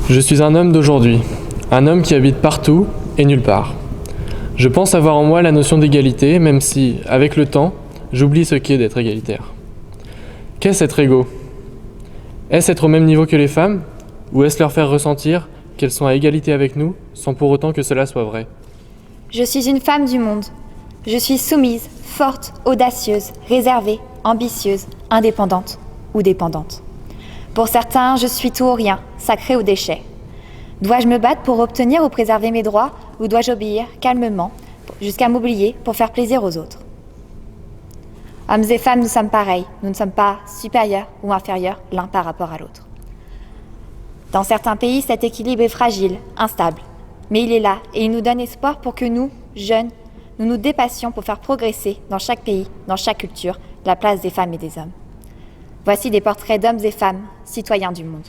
Je suis un homme d'aujourd'hui, un homme qui habite partout et nulle part. Je pense avoir en moi la notion d'égalité, même si, avec le temps, j'oublie ce qu'est d'être égalitaire. Qu'est-ce être égaux? Est-ce être au même niveau que les femmes? Ou est-ce leur faire ressentir qu'elles sont à égalité avec nous, sans pour autant que cela soit vrai? Je suis une femme du monde. Je suis soumise, forte, audacieuse, réservée, ambitieuse, indépendante ou dépendante. Pour certains, je suis tout ou rien, sacré ou déchet. Dois-je me battre pour obtenir ou préserver mes droits, ou dois-je obéir calmement, jusqu'à m'oublier pour faire plaisir aux autres? Hommes et femmes, nous sommes pareils. Nous ne sommes pas supérieurs ou inférieurs l'un par rapport à l'autre. Dans certains pays, cet équilibre est fragile, instable. Mais il est là et il nous donne espoir pour que nous, jeunes, nous nous dépassions pour faire progresser dans chaque pays, dans chaque culture, la place des femmes et des hommes. Voici des portraits d'hommes et femmes, citoyens du monde.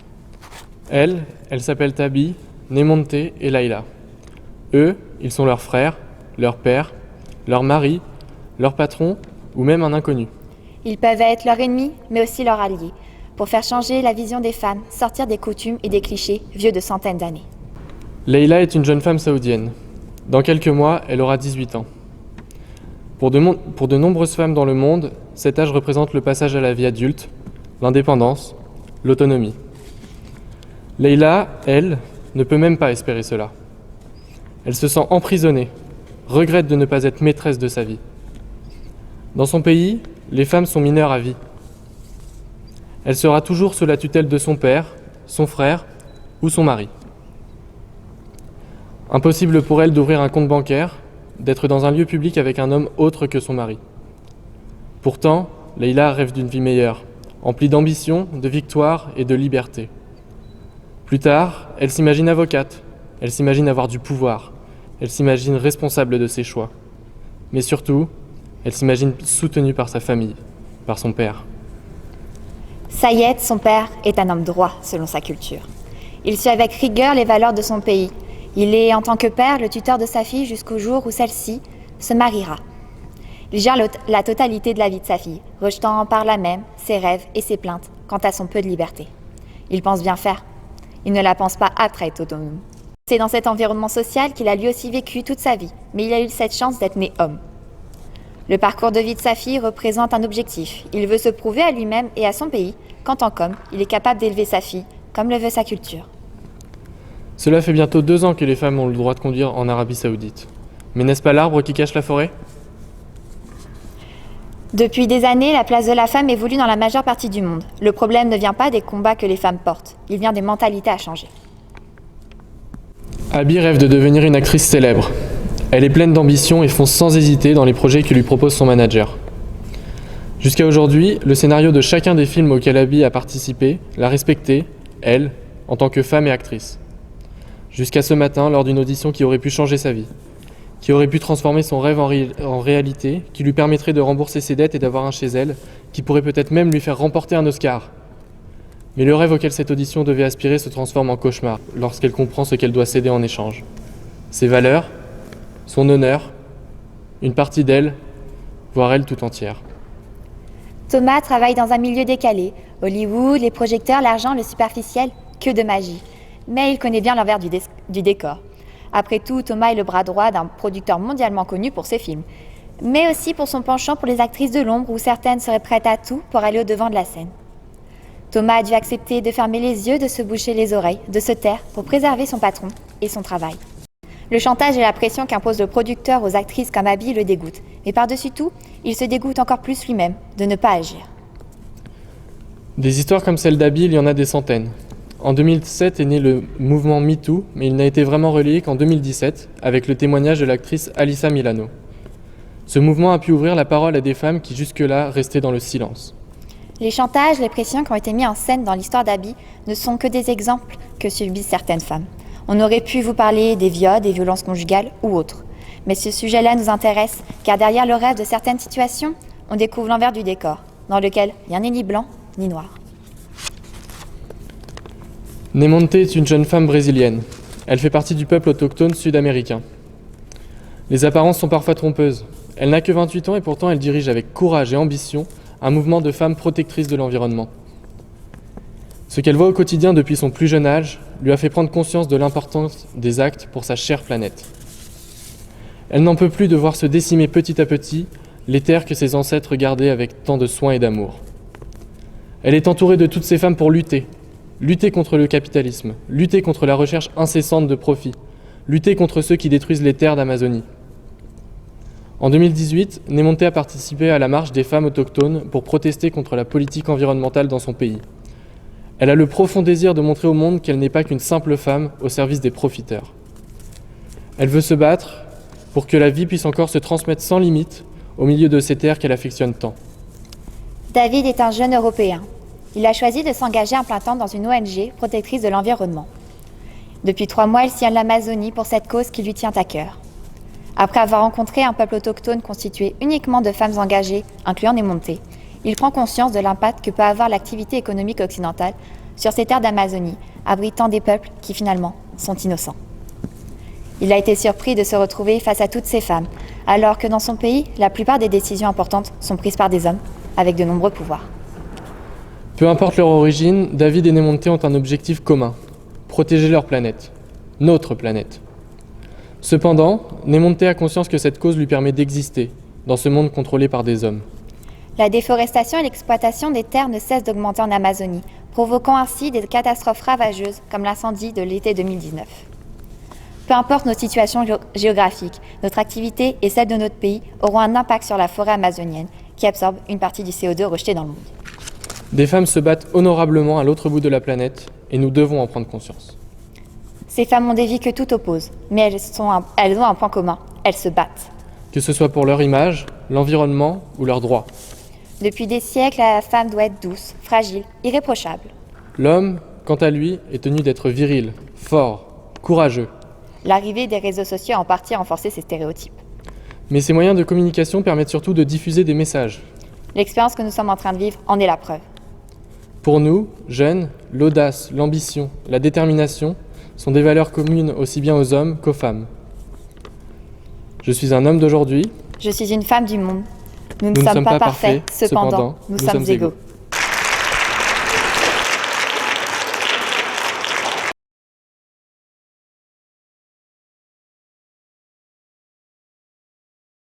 Elles s'appellent Tabi, Nemonte et Laila. Eux, ils sont leurs frères, leurs pères, leurs maris, leurs patrons ou même un inconnu. Ils peuvent être leurs ennemis, mais aussi leurs alliés, pour faire changer la vision des femmes, sortir des coutumes et des clichés vieux de centaines d'années. Leila est une jeune femme saoudienne. Dans quelques mois, elle aura 18 ans. Pour de nombreuses femmes dans le monde, cet âge représente le passage à la vie adulte, l'indépendance, l'autonomie. Leila, elle, ne peut même pas espérer cela. Elle se sent emprisonnée, regrette de ne pas être maîtresse de sa vie. Dans son pays, les femmes sont mineures à vie. Elle sera toujours sous la tutelle de son père, son frère ou son mari. Impossible pour elle d'ouvrir un compte bancaire, d'être dans un lieu public avec un homme autre que son mari. Pourtant, Leila rêve d'une vie meilleure, emplie d'ambition, de victoire et de liberté. Plus tard, elle s'imagine avocate, elle s'imagine avoir du pouvoir, elle s'imagine responsable de ses choix. Mais surtout, elle s'imagine soutenue par sa famille, par son père. Sayed, son père, est un homme droit selon sa culture. Il suit avec rigueur les valeurs de son pays. Il est, en tant que père, le tuteur de sa fille jusqu'au jour où celle-ci se mariera. Il gère la totalité de la vie de sa fille, rejetant par là même ses rêves et ses plaintes quant à son peu de liberté. Il pense bien faire. Il ne la pense pas apte à être autonome. C'est dans cet environnement social qu'il a lui aussi vécu toute sa vie, mais il a eu cette chance d'être né homme. Le parcours de vie de sa fille représente un objectif. Il veut se prouver à lui-même et à son pays qu'en tant qu'homme, il est capable d'élever sa fille comme le veut sa culture. Cela fait bientôt 2 ans que les femmes ont le droit de conduire en Arabie Saoudite. Mais n'est-ce pas l'arbre qui cache la forêt? Depuis des années, la place de la femme évolue dans la majeure partie du monde. Le problème ne vient pas des combats que les femmes portent, il vient des mentalités à changer. Abby rêve de devenir une actrice célèbre. Elle est pleine d'ambition et fonce sans hésiter dans les projets que lui propose son manager. Jusqu'à aujourd'hui, le scénario de chacun des films auxquels Abby a participé l'a respectée, elle, en tant que femme et actrice. Jusqu'à ce matin, lors d'une audition qui aurait pu changer sa vie, qui aurait pu transformer son rêve en réalité, qui lui permettrait de rembourser ses dettes et d'avoir un chez elle, qui pourrait peut-être même lui faire remporter un Oscar. Mais le rêve auquel cette audition devait aspirer se transforme en cauchemar lorsqu'elle comprend ce qu'elle doit céder en échange. Ses valeurs, son honneur, une partie d'elle, voire elle tout entière. Thomas travaille dans un milieu décalé. Hollywood, les projecteurs, l'argent, le superficiel, que de magie. Mais il connaît bien l'envers du décor. Après tout, Thomas est le bras droit d'un producteur mondialement connu pour ses films, mais aussi pour son penchant pour les actrices de l'ombre où certaines seraient prêtes à tout pour aller au-devant de la scène. Thomas a dû accepter de fermer les yeux, de se boucher les oreilles, de se taire pour préserver son patron et son travail. Le chantage et la pression qu'impose le producteur aux actrices comme Abby le dégoûtent, mais par-dessus tout, il se dégoûte encore plus lui-même de ne pas agir. Des histoires comme celle d'Abby, il y en a des centaines. En 2007 est né le mouvement MeToo, mais il n'a été vraiment relayé qu'en 2017, avec le témoignage de l'actrice Alyssa Milano. Ce mouvement a pu ouvrir la parole à des femmes qui jusque-là restaient dans le silence. Les chantages, les pressions qui ont été mis en scène dans l'histoire d'Abby ne sont que des exemples que subissent certaines femmes. On aurait pu vous parler des viols, des violences conjugales ou autres. Mais ce sujet-là nous intéresse, car derrière le rêve de certaines situations, on découvre l'envers du décor, dans lequel rien n'est ni blanc ni noir. Nemonte est une jeune femme brésilienne. Elle fait partie du peuple autochtone sud-américain. Les apparences sont parfois trompeuses. Elle n'a que 28 ans et pourtant elle dirige avec courage et ambition un mouvement de femmes protectrices de l'environnement. Ce qu'elle voit au quotidien depuis son plus jeune âge, lui a fait prendre conscience de l'importance des actes pour sa chère planète. Elle n'en peut plus de voir se décimer petit à petit les terres que ses ancêtres gardaient avec tant de soin et d'amour. Elle est entourée de toutes ces femmes pour lutter contre le capitalisme, lutter contre la recherche incessante de profit, lutter contre ceux qui détruisent les terres d'Amazonie. En 2018, Nemonte a participé à la marche des femmes autochtones pour protester contre la politique environnementale dans son pays. Elle a le profond désir de montrer au monde qu'elle n'est pas qu'une simple femme au service des profiteurs. Elle veut se battre pour que la vie puisse encore se transmettre sans limite au milieu de ces terres qu'elle affectionne tant. David est un jeune Européen. Il a choisi de s'engager en plein temps dans une ONG protectrice de l'environnement. Depuis 3 mois, il sillonne l'Amazonie pour cette cause qui lui tient à cœur. Après avoir rencontré un peuple autochtone constitué uniquement de femmes engagées, incluant Nemonte, il prend conscience de l'impact que peut avoir l'activité économique occidentale sur ces terres d'Amazonie, abritant des peuples qui finalement sont innocents. Il a été surpris de se retrouver face à toutes ces femmes, alors que dans son pays, la plupart des décisions importantes sont prises par des hommes, avec de nombreux pouvoirs. Peu importe leur origine, David et Nemonte ont un objectif commun, protéger leur planète, notre planète. Cependant, Nemonte a conscience que cette cause lui permet d'exister dans ce monde contrôlé par des hommes. La déforestation et l'exploitation des terres ne cessent d'augmenter en Amazonie, provoquant ainsi des catastrophes ravageuses comme l'incendie de l'été 2019. Peu importe nos situations géographiques, notre activité et celle de notre pays auront un impact sur la forêt amazonienne qui absorbe une partie du CO2 rejeté dans le monde. Des femmes se battent honorablement à l'autre bout de la planète et nous devons en prendre conscience. Ces femmes ont des vies que tout oppose, mais elles ont un point commun, elles se battent. Que ce soit pour leur image, l'environnement ou leurs droits. Depuis des siècles, la femme doit être douce, fragile, irréprochable. L'homme, quant à lui, est tenu d'être viril, fort, courageux. L'arrivée des réseaux sociaux a en partie renforcé ces stéréotypes. Mais ces moyens de communication permettent surtout de diffuser des messages. L'expérience que nous sommes en train de vivre en est la preuve. Pour nous, jeunes, l'audace, l'ambition, la détermination sont des valeurs communes aussi bien aux hommes qu'aux femmes. Je suis un homme d'aujourd'hui. Je suis une femme du monde. Nous ne sommes pas parfaits, cependant, nous sommes égaux.